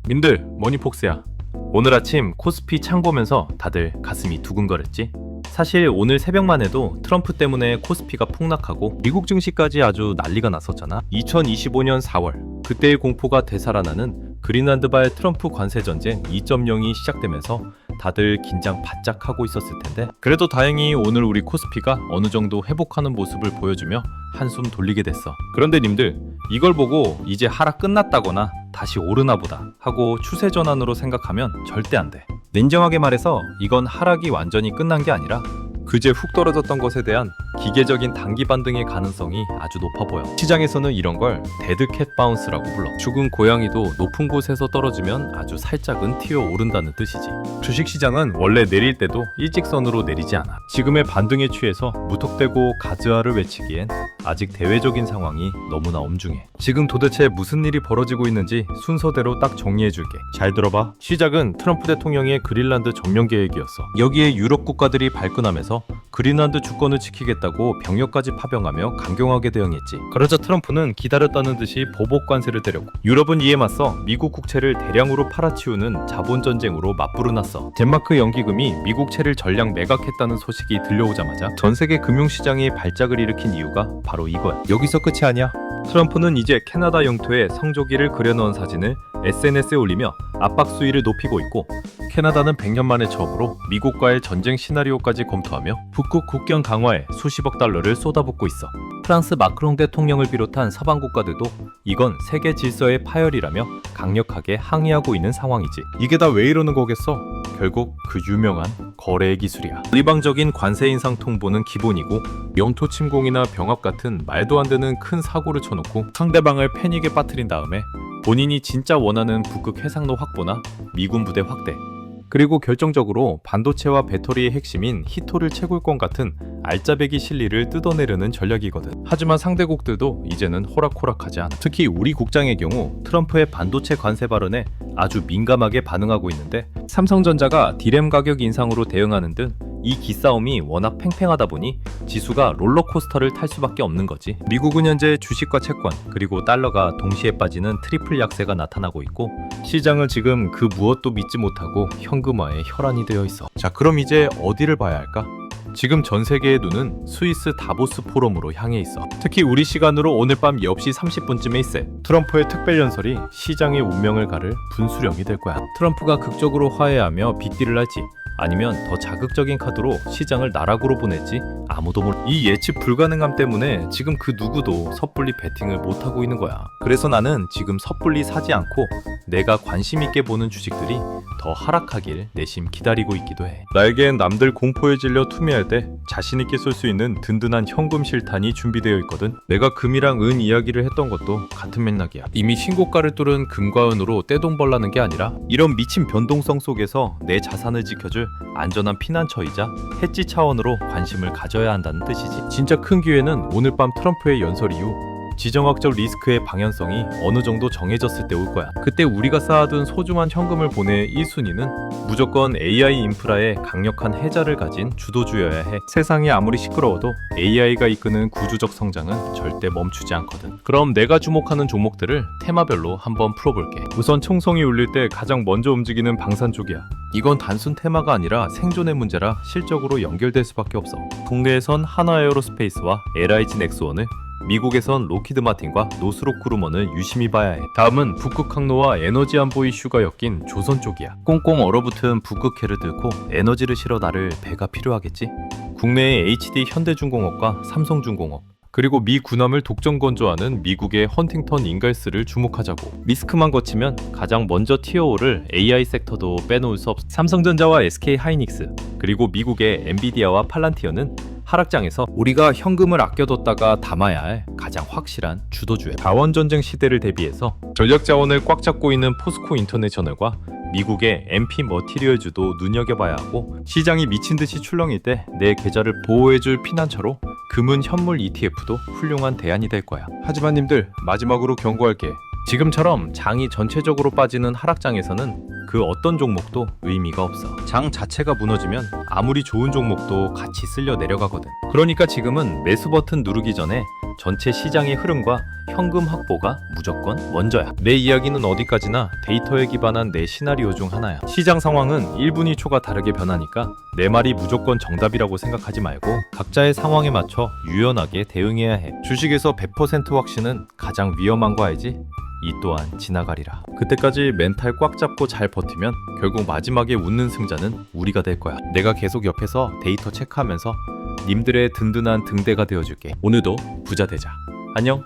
민들, 머니폭스야. 오늘 아침 코스피 창 보면서 다들 가슴이 두근거렸지? 사실 오늘 새벽만 해도 트럼프 때문에 코스피가 폭락하고 미국 증시까지 아주 난리가 났었잖아. 2025년 4월 그때의 공포가 되살아나는 그린란드발 트럼프 관세 전쟁 2.0이 시작되면서 다들 긴장 바짝 하고 있었을 텐데, 그래도 다행히 오늘 우리 코스피가 어느 정도 회복하는 모습을 보여주며 한숨 돌리게 됐어. 그런데 님들, 이걸 보고 이제 하락 끝났다거나 다시 오르나 보다 하고 추세 전환으로 생각하면 절대 안 돼. 냉정하게 말해서 이건 하락이 완전히 끝난 게 아니라 그제 훅 떨어졌던 것에 대한 기계적인 단기 반등의 가능성이 아주 높아 보여. 시장에서는 이런 걸 데드캣 바운스라고 불러. 죽은 고양이도 높은 곳에서 떨어지면 아주 살짝은 튀어 오른다는 뜻이지. 주식시장은 원래 내릴 때도 일직선으로 내리지 않아. 지금의 반등에 취해서 무턱대고 가즈아를 외치기엔 아직 대외적인 상황이 너무나 엄중해. 지금 도대체 무슨 일이 벌어지고 있는지 순서대로 딱 정리해줄게. 잘 들어봐. 시작은 트럼프 대통령의 그린란드 점령 계획이었어. 여기에 유럽 국가들이 발끈하면서 그린란드 주권을 지키겠다고 병력까지 파병하며 강경하게 대응했지. 그러자 트럼프는 기다렸다는 듯이 보복 관세를 때렸고, 유럽은 이에 맞서 미국 국채를 대량으로 팔아치우는 자본전쟁으로 맞부르났어. 덴마크 연기금이 미국 채를 전량 매각했다는 소식이 들려오자마자 전 세계 금융시장이 발작을 일으킨 이유가 바로 이거야. 여기서 끝이 아니야. 트럼프는 이제 캐나다 영토에 성조기를 그려넣은 사진을 SNS에 올리며 압박 수위를 높이고 있고, 캐나다는 100년 만에 처음으로 미국과의 전쟁 시나리오까지 검토하며 북극 국경 강화에 수십억 달러를 쏟아붓고 있어. 프랑스 마크롱 대통령을 비롯한 서방 국가들도 이건 세계 질서의 파열이라며 강력하게 항의하고 있는 상황이지. 이게 다 왜 이러는 거겠어? 결국 그 유명한 거래의 기술이야. 일방적인 관세 인상 통보는 기본이고, 영토 침공이나 병합 같은 말도 안 되는 큰 사고를 쳐놓고 상대방을 패닉에 빠뜨린 다음에 본인이 진짜 원하는 북극 해상로 확보나 미군 부대 확대, 그리고 결정적으로 반도체와 배터리의 핵심인 히토를 채굴권 같은 알짜배기 실리를 뜯어내려는 전략이거든. 하지만 상대국들도 이제는 호락호락하지 않아. 특히 우리 국장의 경우 트럼프의 반도체 관세 발언에 아주 민감하게 반응하고 있는데, 삼성전자가 디램 가격 인상으로 대응하는 등 이 기싸움이 워낙 팽팽하다 보니 지수가 롤러코스터를 탈 수밖에 없는 거지. 미국은 현재 주식과 채권 그리고 달러가 동시에 빠지는 트리플 약세가 나타나고 있고, 시장은 지금 그 무엇도 믿지 못하고 현금화에 혈안이 되어 있어. 자, 그럼 이제 어디를 봐야 할까? 지금 전 세계의 눈은 스위스 다보스 포럼으로 향해 있어. 특히 우리 시간으로 오늘 밤 10시 30분쯤에 있어. 트럼프의 특별 연설이 시장의 운명을 가를 분수령이 될 거야. 트럼프가 극적으로 화해하며 빅딜을 할지, 아니면 더 자극적인 카드로 시장을 나락으로 보낼지 아무도 몰라. 이 예측 불가능함 때문에 지금 그 누구도 섣불리 베팅을 못하고 있는 거야. 그래서 나는 지금 섣불리 사지 않고 내가 관심 있게 보는 주식들이 더 하락하길 내심 기다리고 있기도 해. 나에겐 남들 공포에 질려 투매할 때 자신 있게 쓸 수 있는 든든한 현금 실탄이 준비되어 있거든. 내가 금이랑 은 이야기를 했던 것도 같은 맥락이야. 이미 신고가를 뚫은 금과 은으로 떼돈벌라는 게 아니라 이런 미친 변동성 속에서 내 자산을 지켜줄 안전한 피난처이자 해지 차원으로 관심을 가져야 한다는 뜻이지. 진짜 큰 기회는 오늘 밤 트럼프의 연설 이후 지정학적 리스크의 방향성이 어느 정도 정해졌을 때 올 거야. 그때 우리가 쌓아둔 소중한 현금을 보낼 1순위는 무조건 AI 인프라에 강력한 해자를 가진 주도주여야 해. 세상이 아무리 시끄러워도 AI가 이끄는 구조적 성장은 절대 멈추지 않거든. 그럼 내가 주목하는 종목들을 테마별로 한번 풀어볼게. 우선 총성이 울릴 때 가장 먼저 움직이는 방산 쪽이야. 이건 단순 테마가 아니라 생존의 문제라 실적으로 연결될 수밖에 없어. 국내에선 하나에어로스페이스와 LIG 넥스원을, 미국에선 로키드 마틴과 노스롭 그루먼을 유심히 봐야 해. 다음은 북극 항로와 에너지 안보 이슈가 엮인 조선 쪽이야. 꽁꽁 얼어붙은 북극해를 뚫고 에너지를 실어 나를 배가 필요하겠지. 국내의 HD 현대중공업과 삼성중공업, 그리고 미 군함을 독점 건조하는 미국의 헌팅턴 인갈스를 주목하자고. 리스크만 거치면 가장 먼저 티어오를 AI 섹터도 빼놓을 수 없어. 삼성전자와 SK 하이닉스, 그리고 미국의 엔비디아와 팔란티어는 하락장에서 우리가 현금을 아껴뒀다가 담아야 할 가장 확실한 주도주야. 자원전쟁 시대를 대비해서 전략 자원을 꽉 잡고 있는 포스코 인터내셔널과 미국의 MP 머티리얼즈도 눈여겨봐야 하고, 시장이 미친듯이 출렁일 때 내 계좌를 보호해줄 피난처로 금은 현물 ETF도 훌륭한 대안이 될 거야. 하지만 님들, 마지막으로 경고할게. 지금처럼 장이 전체적으로 빠지는 하락장에서는 그 어떤 종목도 의미가 없어. 장 자체가 무너지면 아무리 좋은 종목도 같이 쓸려 내려가거든. 그러니까 지금은 매수 버튼 누르기 전에 전체 시장의 흐름과 현금 확보가 무조건 먼저야. 내 이야기는 어디까지나 데이터에 기반한 내 시나리오 중 하나야. 시장 상황은 1분 2초가 다르게 변하니까 내 말이 무조건 정답이라고 생각하지 말고 각자의 상황에 맞춰 유연하게 대응해야 해. 주식에서 100% 확신은 가장 위험한 거 알지? 이 또한 지나가리라. 그때까지 멘탈 꽉 잡고 잘 버티면 결국 마지막에 웃는 승자는 우리가 될 거야. 내가 계속 옆에서 데이터 체크하면서 님들의 든든한 등대가 되어줄게. 오늘도 부자 되자. 안녕.